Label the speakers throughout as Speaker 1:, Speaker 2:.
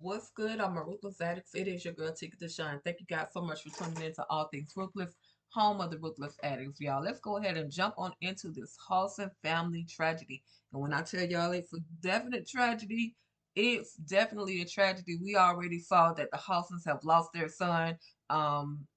Speaker 1: What's good? I'm a Ruthless Addicts. It is your girl, Tika Deshawn. Thank you guys so much for tuning in to All Things Ruthless, home of the Ruthless Addicts. Y'all, let's go ahead and jump on into this Haulsen family tragedy. And when I tell y'all it's a definite tragedy, it's definitely a tragedy. We already saw that the Haulsens have lost their son. Um,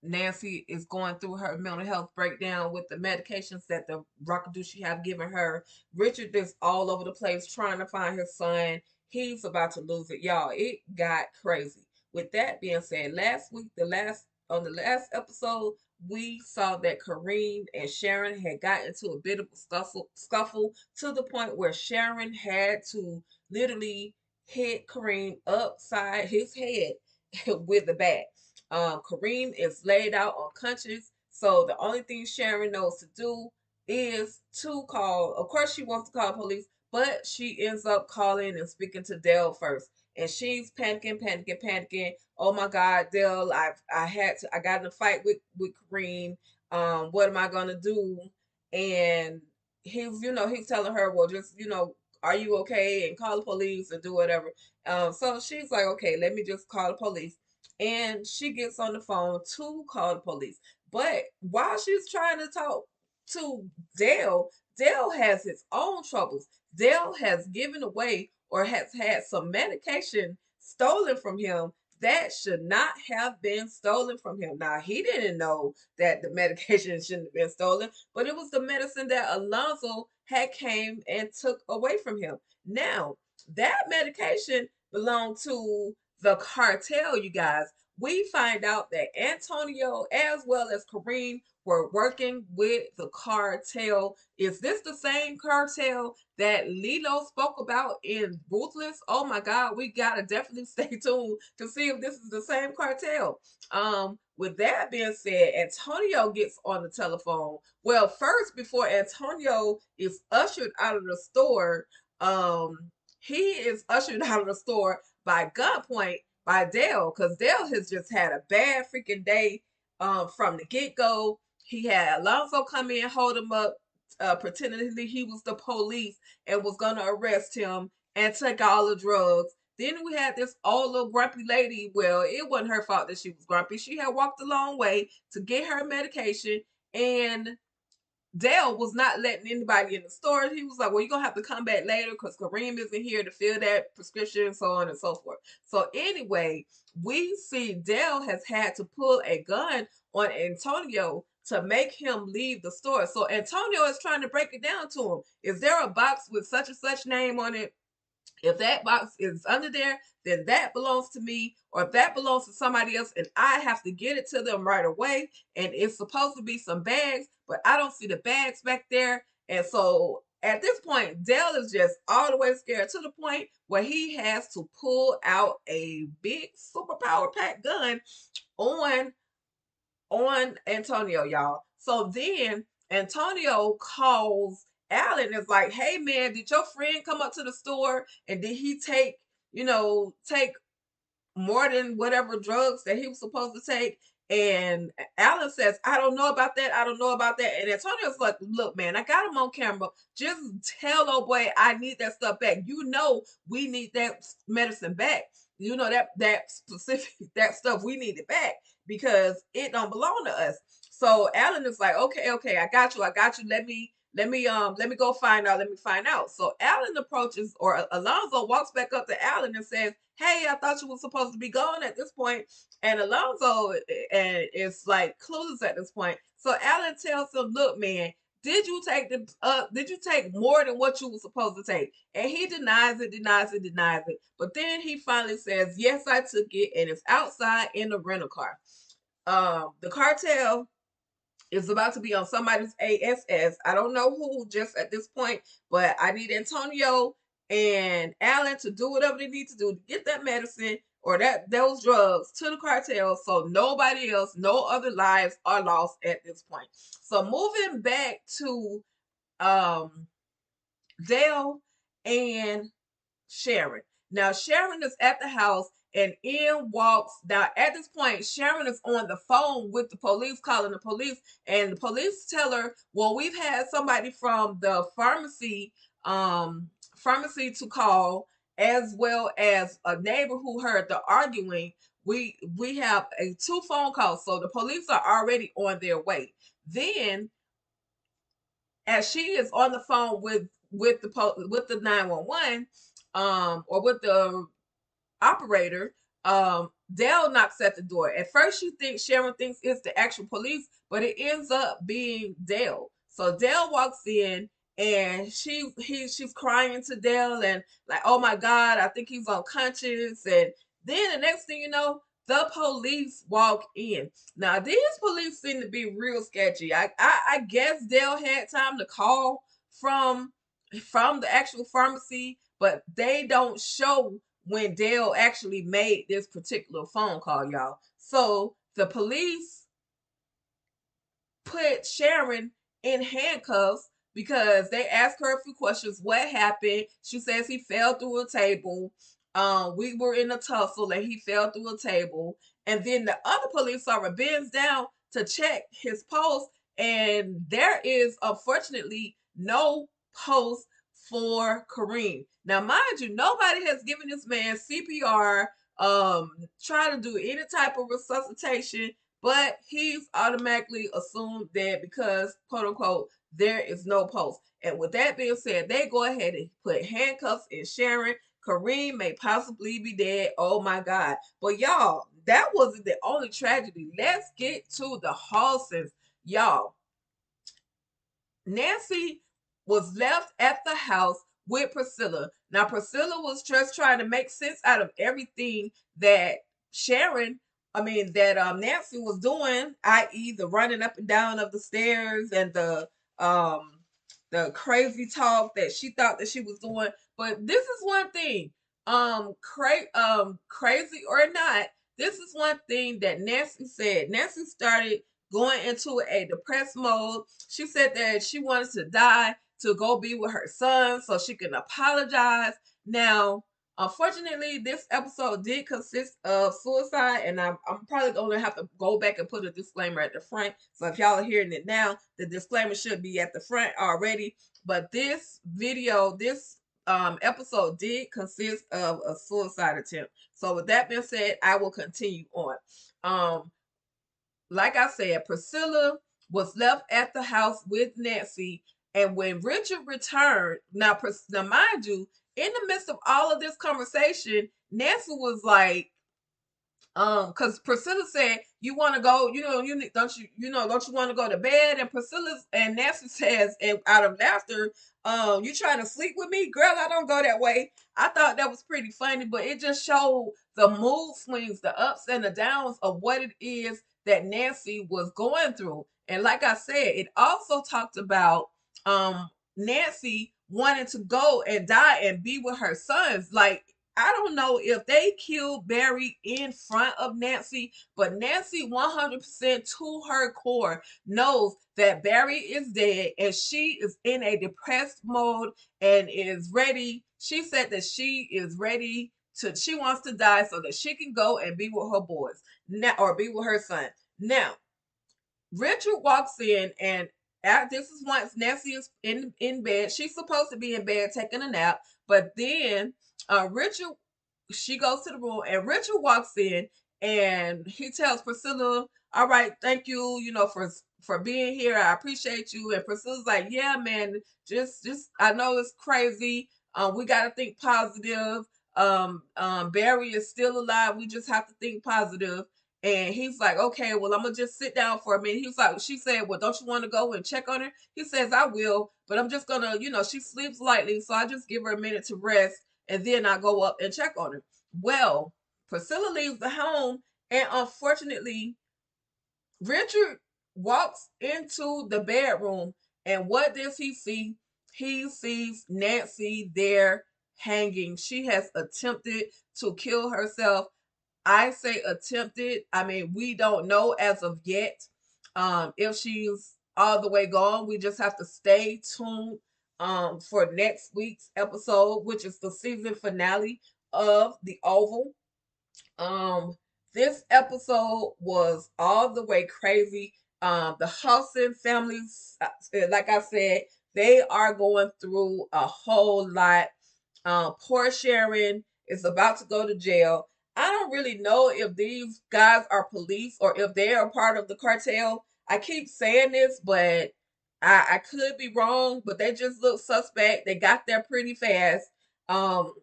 Speaker 1: Nancy is going through her mental health breakdown with the medications that the Rockadushi have given her. Richard is all over the place trying to find his son. He's about to lose it. Y'all, it got crazy. With that being said, last week, the last episode, we saw that Kareem and Sharon had gotten into a bit of a scuffle to the point where Sharon had to literally hit Kareem upside his head with the bat. Kareem is laid out unconscious, so the only thing Sharon knows to do is to call. Of course, she wants to call police, but she ends up calling and speaking to Dale first, and she's panicking, panicking, panicking. Oh my God, Dale! I got in a fight with Kareem. What am I gonna do? And he's telling her, well, just are you okay? And call the police and do whatever. So she's like, okay, let me just call the police, and she gets on the phone to call the police. But while she's trying to talk to Dale, Dale has his own troubles. Dale has given away or has had some medication stolen from him that should not have been stolen from him. Now, he didn't know that the medication shouldn't have been stolen, but it was the medicine that Alonzo had came and took away from him. Now, that medication belonged to the cartel, you guys. We find out that Antonio as well as Kareem were working with the cartel. Is this the same cartel that Lilo spoke about in Ruthless? Oh my God, we gotta definitely stay tuned to see if this is the same cartel. With that being said, Antonio gets on the telephone. Well, first, before Antonio is ushered out of the store, he is ushered out of the store by gunpoint by Dale, because Dale has just had a bad freaking day from the get go. He had Alonzo come in, hold him up, pretending he was the police and was gonna arrest him and take all the drugs. Then we had this old little grumpy lady. Well, it wasn't her fault that she was grumpy. She had walked a long way to get her medication, and Dale was not letting anybody in the store. He was like, well, you're going to have to come back later because Kareem isn't here to fill that prescription, so on and so forth. So anyway, we see Dale has had to pull a gun on Antonio to make him leave the store. So Antonio is trying to break it down to him. Is there a box with such and such name on it? If that box is under there, then that belongs to me, or if that belongs to somebody else, and I have to get it to them right away. And it's supposed to be some bags, but I don't see the bags back there. And so at this point, Dale is just all the way scared to the point where he has to pull out a big superpower pack gun on Antonio, y'all. So then Antonio calls Alan, is like, hey man, did your friend come up to the store and did he take more than whatever drugs that he was supposed to take? And Alan says, I don't know about that. I don't know about that. And Antonio's like, look, man, I got him on camera. Just tell old boy I need that stuff back. You know we need that medicine back. You know that specific that stuff we need it back because it don't belong to us. So Alan is like, okay, okay, I got you. Let me go find out. Let me find out. So Alan approaches, or Alonzo walks back up to Alan and says, hey, I thought you were supposed to be gone at this point. And Alonzo is like clueless at this point. So Alan tells him, look, man, did you take more than what you were supposed to take? And he denies it, denies it, denies it. But then he finally says, yes, I took it, and it's outside in the rental car. The cartel is about to be on somebody's ASS. I don't know who just at this point, but I need Antonio and Alan to do whatever they need to do to get that medicine or those drugs to the cartel so nobody else, no other lives are lost at this point. So moving back to um Dale and Sharon. Now Sharon is at the house and in walks. Now at this point, Sharon is on the phone with the police, calling the police, and the police tell her, "Well, we've had somebody from the pharmacy to call." as well as a neighbor who heard the arguing. We have a two phone calls, so the police are already on their way. Then, as she is on the phone with the 911, or with the operator, Dale knocks at the door. At first, Sharon thinks it's the actual police, but it ends up being Dale. So Dale walks in, and she's crying to Dale and like, "Oh my God, I think he's unconscious." And then the next thing you know, the police walk in. Now these police seem to be real sketchy. I guess Dale had time to call from the actual pharmacy, but they don't show when Dale actually made this particular phone call, y'all. So the police put Sharon in handcuffs because they asked her a few questions. What happened? She says he fell through a table. We were in a tussle and he fell through a table. And then the other police officer bends down to check his pulse, and there is unfortunately no pulse for Kareem. Now, mind you, nobody has given this man CPR, try to do any type of resuscitation, but he's automatically assumed dead because, quote unquote, there is no pulse. And with that being said, they go ahead and put handcuffs in Sharon. Kareem may possibly be dead. Oh my God. But y'all, that wasn't the only tragedy. Let's get to the Haulsens. Y'all, Nancy was left at the house with Priscilla. Now, Priscilla was just trying to make sense out of everything that Sharon, that Nancy was doing, i.e., the running up and down of the stairs and the crazy talk that she thought that she was doing. But this is one thing, crazy or not, this is one thing that Nancy said. Nancy started going into a depressed mode. She said that she wanted to die to go be with her son so she can apologize. Now, unfortunately, this episode did consist of suicide, and I'm probably going to have to go back and put a disclaimer at the front. So if y'all are hearing it now, the disclaimer should be at the front already. But this episode did consist of a suicide attempt. So with that being said, I will continue on. Like I said, Priscilla was left at the house with Nancy, and when Richard returned, now mind you, in the midst of all of this conversation, Nancy was like, because Priscilla said, "You want to go? Don't you want to go to bed?" And Nancy says, and out of laughter, "You trying to sleep with me, girl? I don't go that way." I thought that was pretty funny, but it just showed the mood swings, the ups and the downs of what it is that Nancy was going through. And like I said, it also talked about Nancy wanting to go and die and be with her sons. Like, I don't know if they killed Barry in front of Nancy, but Nancy 100% to her core knows that Barry is dead and she is in a depressed mode and is ready. She said that she is ready she wants to die so that she can go and be with her boys now, or be with her son. Now, Richard walks in, and this is once Nancy is in bed. She's supposed to be in bed taking a nap, but then Richard, she goes to the room, and Richard walks in, and he tells Priscilla, "All right, thank you, for being here. I appreciate you." And Priscilla's like, "Yeah, man, just I know it's crazy. We got to think positive. Barry is still alive. We just have to think positive." And he's like, "Okay, well, I'm gonna just sit down for a minute." He was like, she said, "Well, don't you want to go and check on her?" He says, "I will, but I'm just gonna, she sleeps lightly, so I just give her a minute to rest, and then I go up and check on her." Well, Priscilla leaves the home, and unfortunately, Richard walks into the bedroom, and what does he see? He sees Nancy there hanging. She has attempted to kill herself. I say attempted. I mean, we don't know as of yet if she's all the way gone. We just have to stay tuned for next week's episode, which is the season finale of The Oval. Um, this episode was all the way crazy. The Haulsen families, like I said, they are going through a whole lot. Poor Sharon is about to go to jail. I don't really know if these guys are police or if they are part of the cartel. I keep saying this, but I could be wrong, but they just look suspect. They got there pretty fast. Um,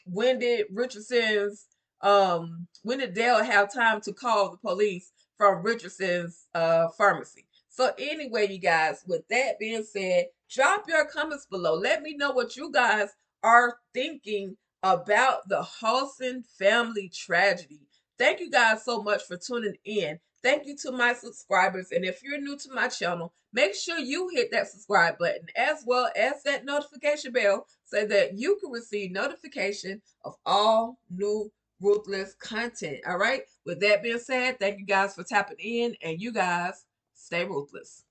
Speaker 1: when did Richardson's when did Dale have time to call the police from Richardson's pharmacy? So anyway, you guys, with that being said, drop your comments below. Let me know what you guys are thinking about the Haulsen family tragedy. Thank you guys so much for tuning in. Thank you to my subscribers. And if you're new to my channel, make sure you hit that subscribe button as well as that notification bell so that you can receive notification of all new ruthless content. All right. With that being said, thank you guys for tapping in and you guys stay ruthless.